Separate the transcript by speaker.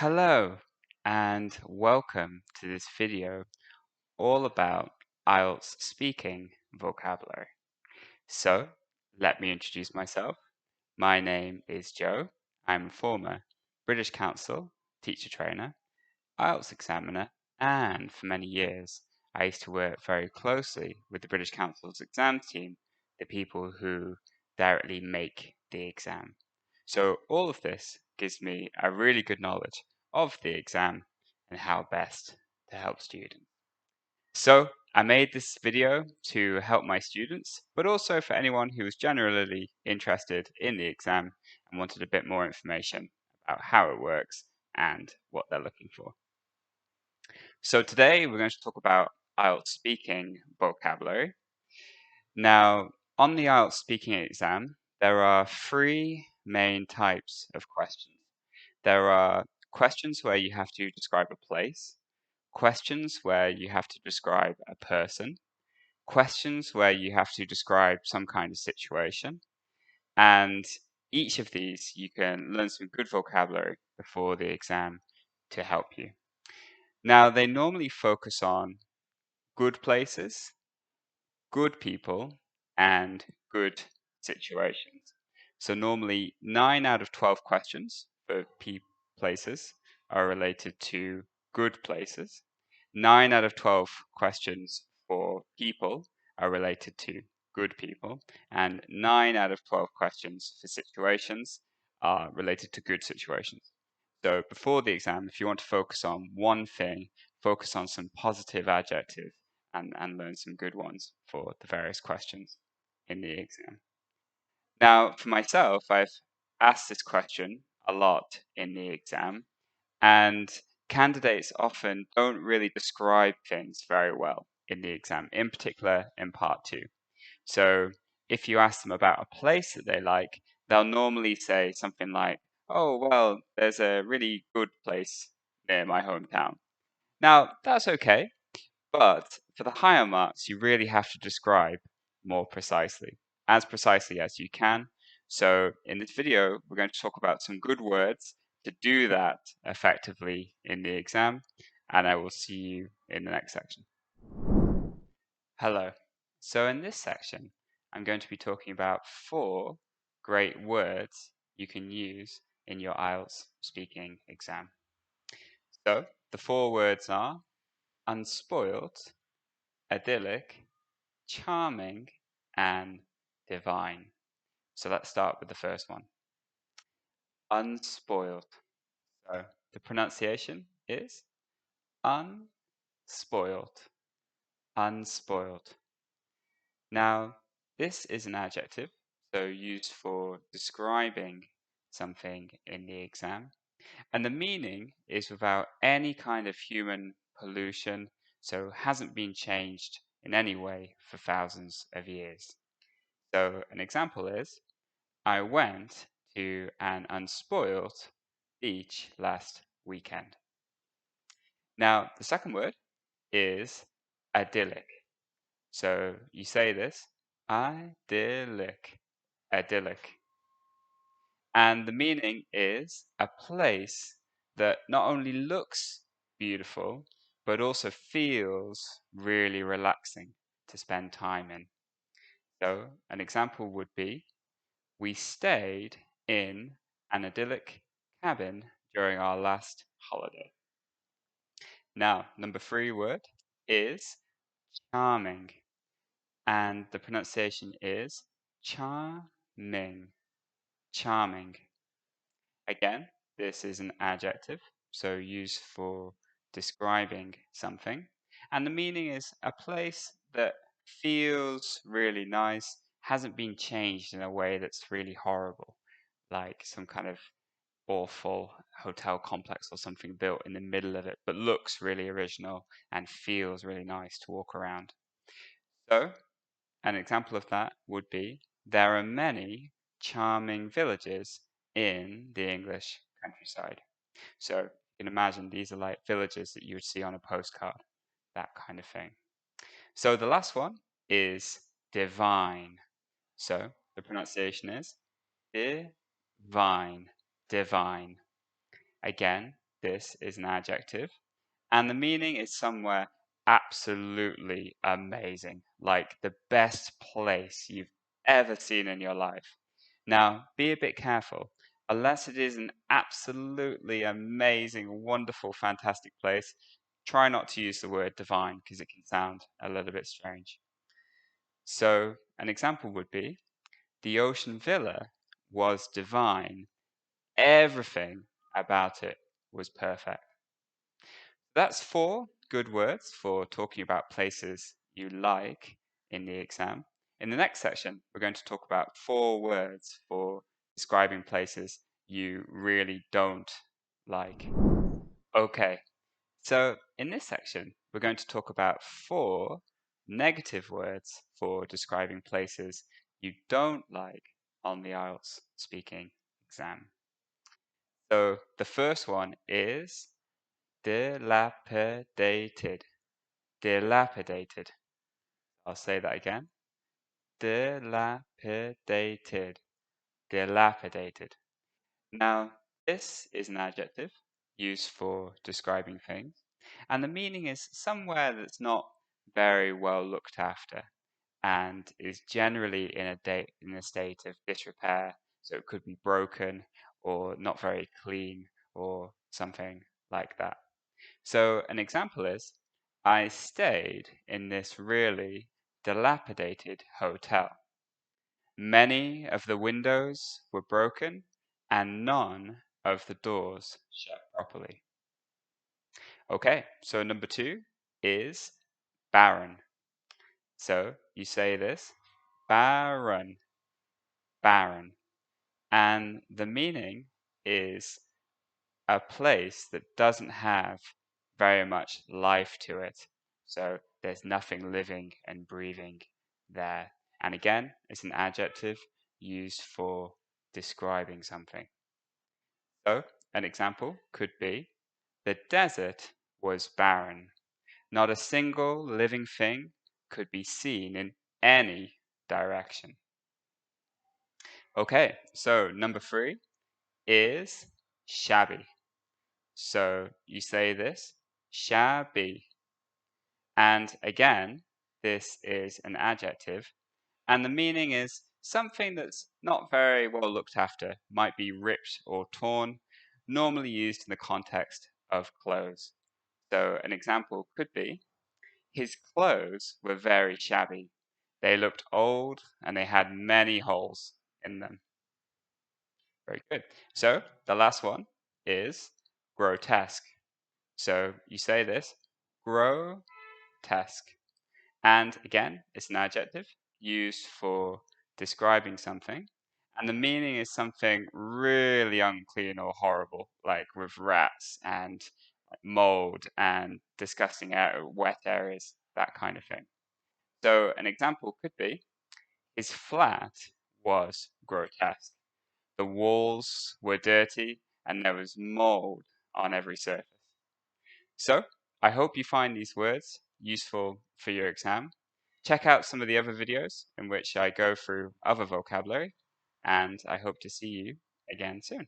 Speaker 1: Hello and welcome to this video all about IELTS speaking vocabulary. So, let me introduce myself. My name is Joe. I'm a former British Council teacher trainer, IELTS examiner, and for many years I used to work very closely with the British Council's exam team, the people who directly make the exam. So all of this gives me a really good knowledge of the exam and how best to help students. So I made this video to help my students, but also for anyone who was generally interested in the exam and wanted a bit more information about how it works and what they're looking for. So today we're going to talk about IELTS speaking vocabulary. Now, on the IELTS speaking exam, there are three main types of questions. There are questions where you have to describe a place, questions where you have to describe a person, questions where you have to describe some kind of situation, and each of these you can learn some good vocabulary before the exam to help you. Now, they normally focus on good places, good people, and good situations. So normally 9 out of 12 questions for places are related to good places. 9 out of 12 questions for people are related to good people. And 9 out of 12 questions for situations are related to good situations. So before the exam, if you want to focus on one thing, focus on some positive adjectives and learn some good ones for the various questions in the exam. Now, for myself, I've asked this question a lot in the exam, and candidates often don't really describe things very well in the exam, in particular in part two. So if you ask them about a place that they like, they'll normally say something like, oh, well, there's a really good place near my hometown. Now, that's okay, but for the higher marks, you really have to describe more precisely as you can. So in this video, we're going to talk about some good words to do that effectively in the exam, and I will see you in the next section. Hello. So in this section, I'm going to be talking about 4 great words you can use in your IELTS speaking exam. So the 4 words are unspoilt, idyllic, charming, and divine. So let's start with the first one. Unspoilt. So the pronunciation is unspoilt. Unspoilt. Now, this is an adjective, so used for describing something in the exam. And the meaning is without any kind of human pollution, so hasn't been changed in any way for thousands of years. So an example is, I went to an unspoilt beach last weekend. Now, the second word is idyllic. So you say this, idyllic, idyllic. And the meaning is a place that not only looks beautiful, but also feels really relaxing to spend time in. So an example would be, we stayed in an idyllic cabin during our last holiday. Now, number 3 word is charming, and the pronunciation is charming, charming. Again, this is an adjective, so used for describing something, and the meaning is a place that feels really nice, hasn't been changed in a way that's really horrible, like some kind of awful hotel complex or something built in the middle of it, but looks really original and feels really nice to walk around. So, an example of that would be, there are many charming villages in the English countryside. So, you can imagine these are like villages that you would see on a postcard, that kind of thing. So, the last one is divine. So, the pronunciation is divine, divine. Again, this is an adjective, and the meaning is somewhere absolutely amazing, like the best place you've ever seen in your life. Now, be a bit careful. Unless it is an absolutely amazing, wonderful, fantastic place, try not to use the word divine because it can sound a little bit strange. So, an example would be the ocean villa was divine. Everything about it was perfect. That's four good words for talking about places you like in the exam. In the next section, we're going to talk about four words for describing places you really don't like. Okay, so in this section, we're going to talk about four negative words for describing places you don't like on the IELTS speaking exam. So the first one is dilapidated. Dilapidated. I'll say that again. Dilapidated. Dilapidated. Now, this is an adjective used for describing things, and the meaning is somewhere that's not very well looked after and is generally in a state of disrepair. So it could be broken or not very clean or something like that. So an example is, I stayed in this really dilapidated hotel. Many of the windows were broken and none of the doors shut properly. Okay, so number two is barren. So you say this, barren, barren. And the meaning is a place that doesn't have very much life to it. So there's nothing living and breathing there. And again, it's an adjective used for describing something. So an example could be, the desert was barren. Not a single living thing could be seen in any direction. Okay, so number three is shabby. So you say this, shabby. And again, this is an adjective. And the meaning is something that's not very well looked after, might be ripped or torn, normally used in the context of clothes. So an example could be, his clothes were very shabby. They looked old and they had many holes in them. Very good. So the last one is grotesque. So you say this, grotesque. And again, it's an adjective used for describing something. And the meaning is something really unclean or horrible, like with rats and mold and disgusting wet areas, that kind of thing. So an example could be, his flat was grotesque. The walls were dirty and there was mold on every surface. So, I hope you find these words useful for your exam. Check out some of the other videos in which I go through other vocabulary, and I hope to see you again soon.